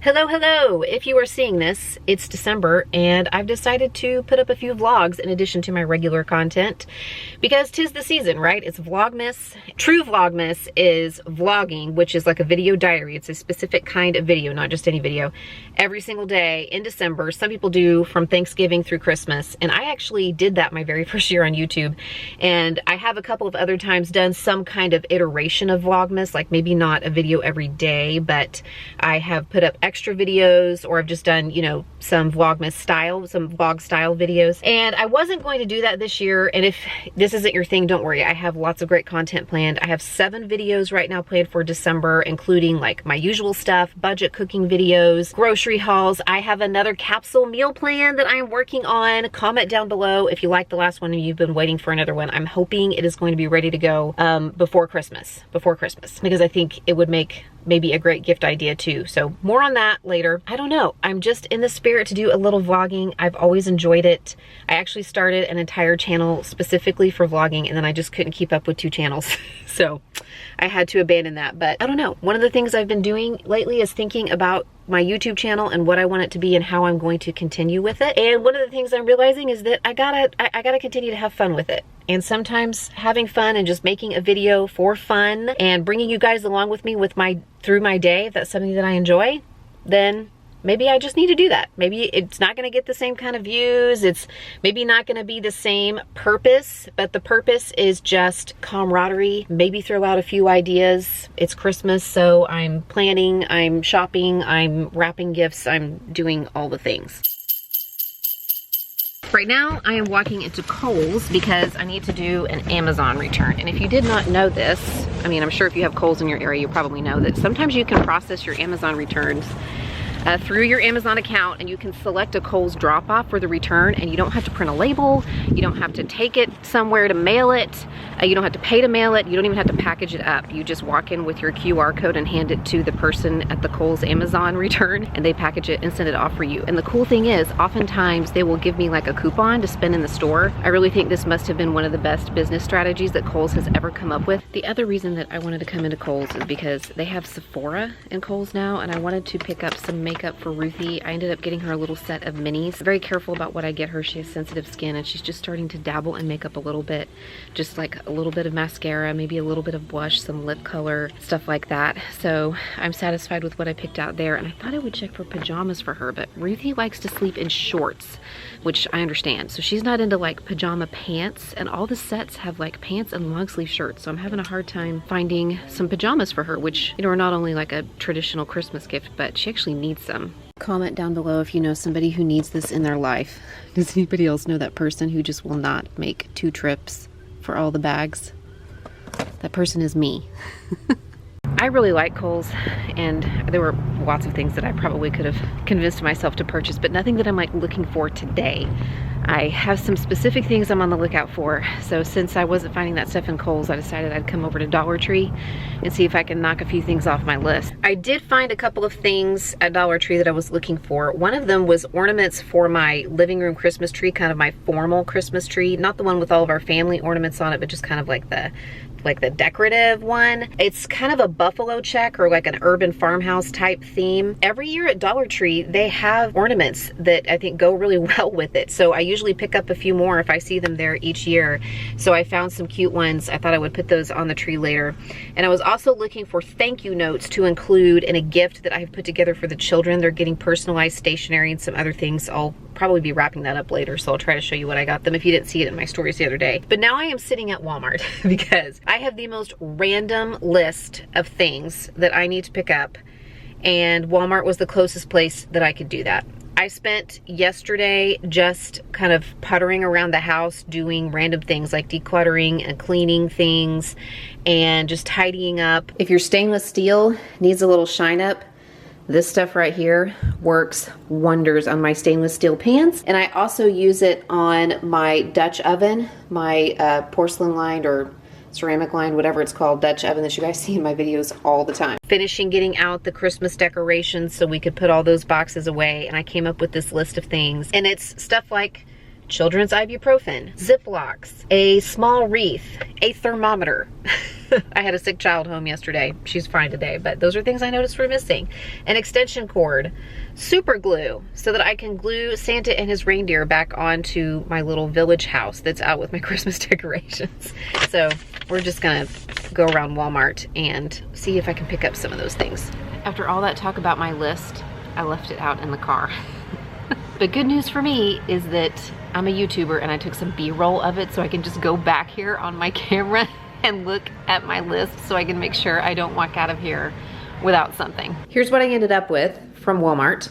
Hello, hello! If you are seeing this, it's December and I've decided to put up a few vlogs in addition to my regular content because 'tis the season, right? It's Vlogmas. True Vlogmas is vlogging, which is like a video diary. It's a specific kind of video, not just any video. Every single day in December. Some people do from Thanksgiving through Christmas, and I actually did that my very first year on YouTube. And I have a couple of other times done some kind of iteration of Vlogmas, like maybe not a video every day, but I have put up extra videos, or I've just done, you know, some Vlogmas style, some vlog style videos. And I wasn't going to do that this year, and if this isn't your thing, don't worry. I have lots of great content planned. I have 7 videos right now planned for December, including like my usual stuff, budget cooking videos, grocery hauls. I have another capsule meal plan that I am working on. Comment down below if you like the last one and you've been waiting for another one. I'm hoping it is going to be ready to go before Christmas, because I think it would make maybe a great gift idea too. So more on that later. I don't know. I'm just in the spirit to do a little vlogging. I've always enjoyed it. I actually started an entire channel specifically for vlogging, and then I just couldn't keep up with 2 channels. So I had to abandon that. But I don't know. One of the things I've been doing lately is thinking about my YouTube channel and what I want it to be and how I'm going to continue with it. And one of the things I'm realizing is that I gotta continue to have fun with it. And sometimes having fun and just making a video for fun and bringing you guys along with me with through my day, if that's something that I enjoy, then maybe I just need to do that. Maybe it's not gonna get the same kind of views. It's maybe not gonna be the same purpose, but the purpose is just camaraderie. Maybe throw out a few ideas. It's Christmas, so I'm planning, I'm shopping, I'm wrapping gifts, I'm doing all the things. Right now, I am walking into Kohl's because I need to do an Amazon return. And if you did not know this, I mean, I'm sure if you have Kohl's in your area, you probably know that sometimes you can process your Amazon returns through your Amazon account, and you can select a Kohl's drop-off for the return, and you don't have to print a label, you don't have to take it somewhere to mail it, you don't have to pay to mail it, you don't even have to package it up. You just walk in with your QR code and hand it to the person at the Kohl's Amazon return, and they package it and send it off for you. And the cool thing is, oftentimes they will give me like a coupon to spend in the store. I really think this must have been one of the best business strategies that Kohl's has ever come up with. The other reason that I wanted to come into Kohl's is because they have Sephora in Kohl's now, and I wanted to pick up some makeup for Ruthie. I ended up getting her a little set of minis. Very careful about what I get her. She has sensitive skin, and she's just starting to dabble in makeup a little bit. Just like a little bit of mascara, maybe a little bit of blush, some lip color, stuff like that. So I'm satisfied with what I picked out there, and I thought I would check for pajamas for her, but Ruthie likes to sleep in shorts, which I understand. So she's not into like pajama pants, and all the sets have like pants and long sleeve shirts. So I'm having a hard time finding some pajamas for her, which, you know, are not only like a traditional Christmas gift, but she actually needs some. Comment down below if you know somebody who needs this in their life. Does anybody else know that person who just will not make 2 trips for all the bags? That person is me. I really like Kohl's, and there were lots of things that I probably could have convinced myself to purchase, but nothing that I'm like looking for today. I have some specific things I'm on the lookout for. So since I wasn't finding that stuff in Kohl's, I decided I'd come over to Dollar Tree and see if I can knock a few things off my list. I did find a couple of things at Dollar Tree that I was looking for. One of them was ornaments for my living room Christmas tree, kind of my formal Christmas tree, not the one with all of our family ornaments on it, but just kind of like the decorative one. It's kind of a buffalo check or like an urban farmhouse type theme. Every year at Dollar Tree, they have ornaments that I think go really well with it. So I usually pick up a few more if I see them there each year. So I found some cute ones. I thought I would put those on the tree later. And I was also looking for thank you notes to include in a gift that I have put together for the children. They're getting personalized stationery and some other things. I'll probably be wrapping that up later, so I'll try to show you what I got them if you didn't see it in my stories the other day. But now I am sitting at Walmart because I have the most random list of things that I need to pick up, and Walmart was the closest place that I could do that. I spent yesterday just kind of puttering around the house doing random things like decluttering and cleaning things and just tidying up. If your stainless steel needs a little shine up, this stuff right here works wonders on my stainless steel pans. And I also use it on my Dutch oven, my porcelain lined or ceramic lined, whatever it's called, Dutch oven that you guys see in my videos all the time. Finishing getting out the Christmas decorations so we could put all those boxes away, and I came up with this list of things. And it's stuff like children's ibuprofen, Ziplocs, a small wreath, a thermometer, I had a sick child home yesterday. She's fine today, but those are things I noticed were missing. An extension cord, super glue, so that I can glue Santa and his reindeer back onto my little village house that's out with my Christmas decorations. So we're just gonna go around Walmart and see if I can pick up some of those things. After all that talk about my list, I left it out in the car. But good news for me is that I'm a YouTuber and I took some B-roll of it, so I can just go back here on my camera and look at my list so I can make sure I don't walk out of here without something. Here's what I ended up with from Walmart.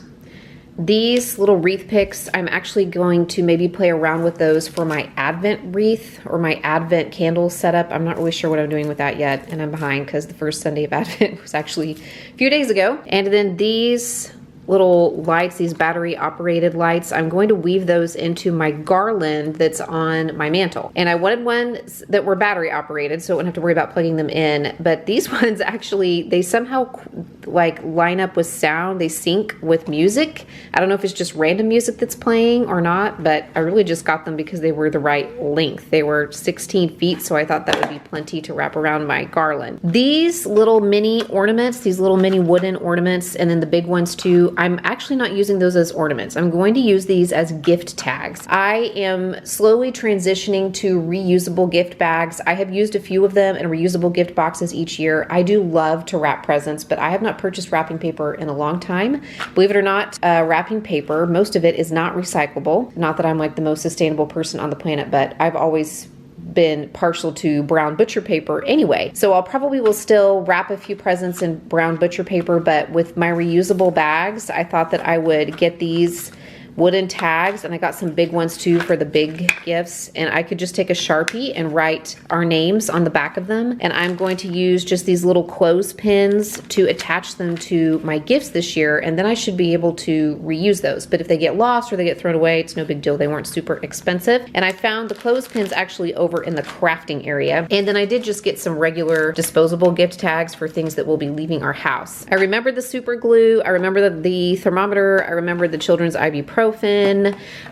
These little wreath picks, I'm actually going to maybe play around with those for my Advent wreath or my Advent candle setup. I'm not really sure what I'm doing with that yet, and I'm behind because the first Sunday of Advent was actually a few days ago. And then these little lights, these battery operated lights, I'm going to weave those into my garland that's on my mantle. And I wanted ones that were battery operated so I wouldn't have to worry about plugging them in. But these ones actually, they somehow like line up with sound. They sync with music. I don't know if it's just random music that's playing or not, but I really just got them because they were the right length. They were 16 feet, so I thought that would be plenty to wrap around my garland. These little mini ornaments, these little mini wooden ornaments, and then the big ones too, I'm actually not using those as ornaments. I'm going to use these as gift tags. I am slowly transitioning to reusable gift bags. I have used a few of them in reusable gift boxes each year. I do love to wrap presents, but I have not purchased wrapping paper in a long time. Believe it or not, wrapping paper, most of it is not recyclable. Not that I'm like the most sustainable person on the planet, but I've always been partial to brown butcher paper anyway. So I'll probably will still wrap a few presents in brown butcher paper, but with my reusable bags, I thought that I would get these wooden tags, and I got some big ones too for the big gifts, and I could just take a Sharpie and write our names on the back of them. And I'm going to use just these little clothespins to attach them to my gifts this year, and then I should be able to reuse those. But if they get lost or they get thrown away, it's no big deal. They weren't super expensive. And I found the clothespins actually over in the crafting area. And then I did just get some regular disposable gift tags for things that will be leaving our house. I remember the super glue. I remember the thermometer. I remember the children's ibuprofen.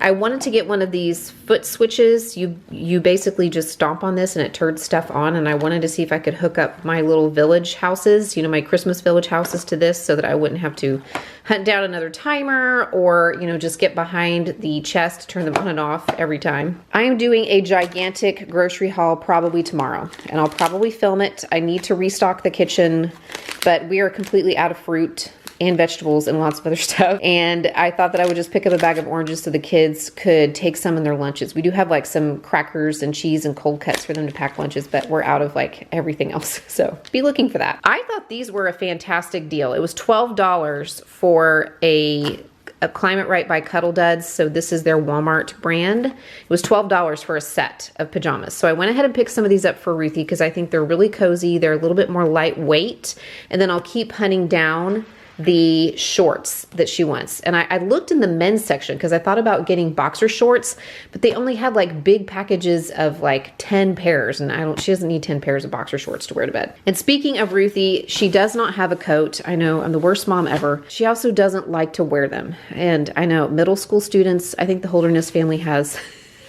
I wanted to get one of these foot switches. You basically just stomp on this and it turns stuff on, and I wanted to see if I could hook up my little village houses, you know, my Christmas village houses to this so that I wouldn't have to hunt down another timer or, you know, just get behind the chest to turn them on and off every time. I am doing a gigantic grocery haul probably tomorrow, and I'll probably film it. I need to restock the kitchen, but we are completely out of fruit and vegetables and lots of other stuff. And I thought that I would just pick up a bag of oranges so the kids could take some in their lunches. We do have like some crackers and cheese and cold cuts for them to pack lunches, but we're out of like everything else. So be looking for that. I thought these were a fantastic deal. It was $12 for a Climate Right by Cuddle Duds. So this is their Walmart brand. It was $12 for a set of pajamas. So I went ahead and picked some of these up for Ruthie because I think they're really cozy. They're a little bit more lightweight. And then I'll keep hunting down the shorts that she wants. And I looked in the men's section because I thought about getting boxer shorts, but they only had like big packages of like 10 pairs, and she doesn't need 10 pairs of boxer shorts to wear to bed. And speaking of Ruthie, she does not have a coat. I know I'm the worst mom ever. She also doesn't like to wear them. And I know middle school students, I think the Holderness family has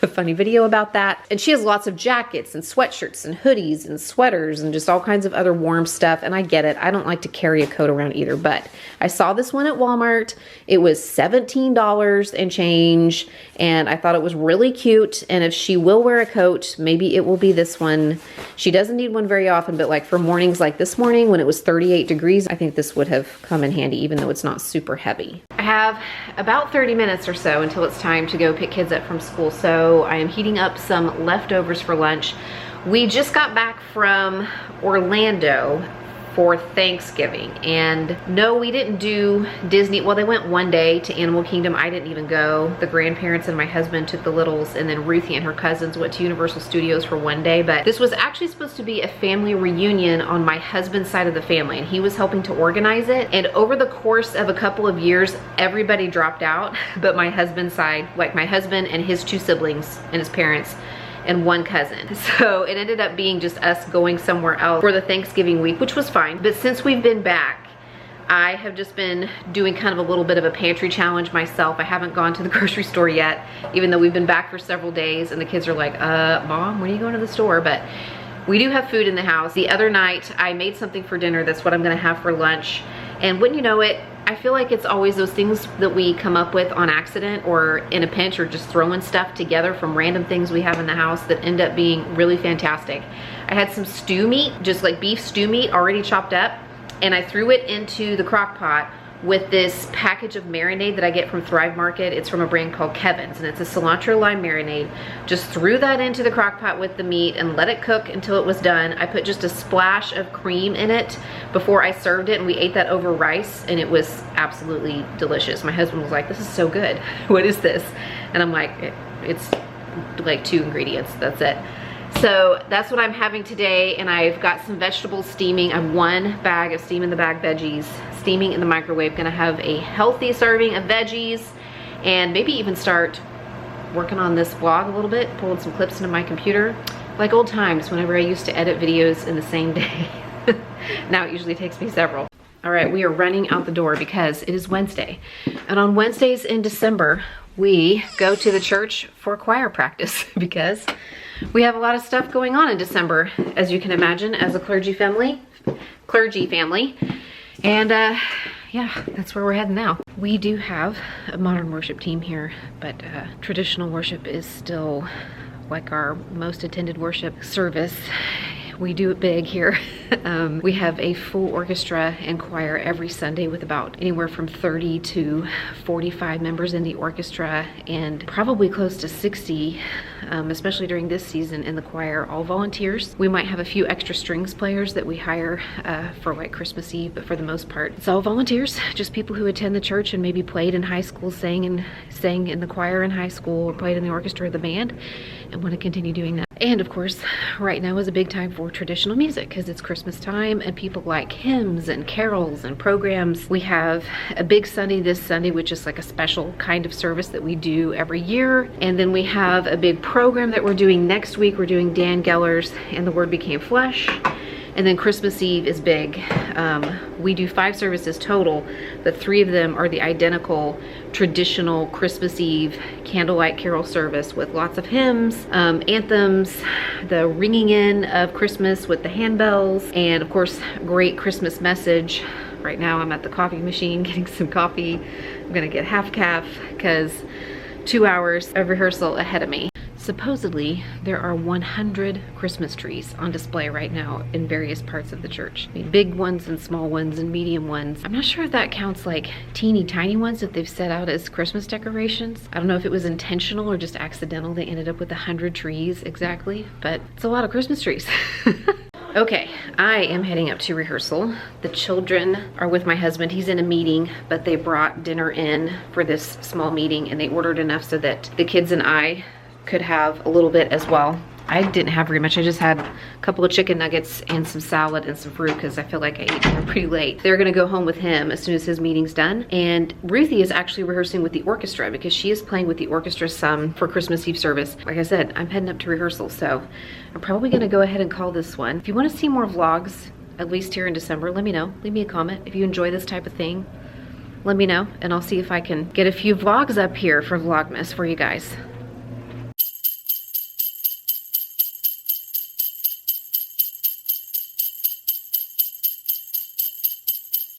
a funny video about that. And she has lots of jackets and sweatshirts and hoodies and sweaters and just all kinds of other warm stuff. And I get it. I don't like to carry a coat around either, but I saw this one at Walmart. It was $17 and change. And I thought it was really cute. And if she will wear a coat, maybe it will be this one. She doesn't need one very often, but like for mornings like this morning when it was 38 degrees, I think this would have come in handy, even though it's not super heavy. I have about 30 minutes or so until it's time to go pick kids up from school. So I am heating up some leftovers for lunch. We just got back from Orlando for Thanksgiving, and no, we didn't do Disney. Well, they went one day to Animal Kingdom. I didn't even go. The grandparents and my husband took the littles, and then Ruthie and her cousins went to Universal Studios for one day. But this was actually supposed to be a family reunion on my husband's side of the family, and he was helping to organize it. And over the course of a couple of years, everybody dropped out, but my husband's side, like my husband and his two siblings and his parents, and one cousin. So it ended up being just us going somewhere else for the Thanksgiving week, which was fine. But since we've been back, I have just been doing kind of a little bit of a pantry challenge myself. I haven't gone to the grocery store yet, even though we've been back for several days, and the kids are like, Mom, when are you going to the store? But we do have food in the house. The other night I made something for dinner that's what I'm gonna have for lunch. And wouldn't you know it, I feel like it's always those things that we come up with on accident or in a pinch, or just throwing stuff together from random things we have in the house that end up being really fantastic. I had some stew meat, just like beef stew meat already chopped up, and I threw it into the crock pot with this package of marinade that I get from Thrive Market. It's from a brand called Kevin's, and it's a cilantro lime marinade. Just threw that into the crock pot with the meat and let it cook until it was done. I put just a splash of cream in it before I served it, and we ate that over rice, and it was absolutely delicious. My husband was like, this is so good. What is this? And I'm like, it's like 2 ingredients, that's it. So that's what I'm having today, and I've got some vegetables steaming. I have 1 bag of steam in the bag veggies steaming in the microwave. Gonna have a healthy serving of veggies, and maybe even start working on this vlog a little bit, pulling some clips into my computer, like old times whenever I used to edit videos in the same day. Now it usually takes me several. All right, we are running out the door because it is Wednesday, and on Wednesdays in December we go to the church for choir practice because we have a lot of stuff going on in December, as you can imagine, as a clergy family. And yeah, that's where we're heading now. We do have a modern worship team here, but traditional worship is still like our most attended worship service. We do it big here. We have a full orchestra and choir every Sunday with about anywhere from 30 to 45 members in the orchestra, and probably close to 60, especially during this season in the choir, all volunteers. We might have a few extra strings players that we hire for like Christmas Eve, but for the most part, it's all volunteers, just people who attend the church and maybe played in high school, sang in the choir in high school, or played in the orchestra or the band, and want to continue doing that. And of course, right now is a big time for traditional music because it's Christmas time and people like hymns and carols and programs. We have a big Sunday this Sunday, which is like a special kind of service that we do every year. And then we have a big program that we're doing next week. We're doing Dan Geller's And the Word Became Flesh. And then Christmas Eve is big. We do 5 services total, but 3 of them are the identical traditional Christmas Eve candlelight carol service with lots of hymns, anthems, the ringing in of Christmas with the handbells, and of course, great Christmas message. Right now I'm at the coffee machine getting some coffee. I'm gonna get half calf because 2 hours of rehearsal ahead of me. Supposedly, there are 100 Christmas trees on display right now in various parts of the church. I mean, big ones and small ones and medium ones. I'm not sure if that counts like teeny tiny ones that they've set out as Christmas decorations. I don't know if it was intentional or just accidental. They ended up with 100 trees exactly, but it's a lot of Christmas trees. Okay, I am heading up to rehearsal. The children are with my husband. He's in a meeting, but they brought dinner in for this small meeting, and they ordered enough so that the kids and I could have a little bit as well. I didn't have very much. I just had a couple of chicken nuggets and some salad and some fruit because I feel like I ate dinner pretty late. They're gonna go home with him as soon as his meeting's done. And Ruthie is actually rehearsing with the orchestra because she is playing with the orchestra some for Christmas Eve service. Like I said, I'm heading up to rehearsal, so I'm probably gonna go ahead and call this one. If you wanna see more vlogs, at least here in December, let me know. Leave me a comment. If you enjoy this type of thing, let me know, and I'll see if I can get a few vlogs up here for Vlogmas for you guys.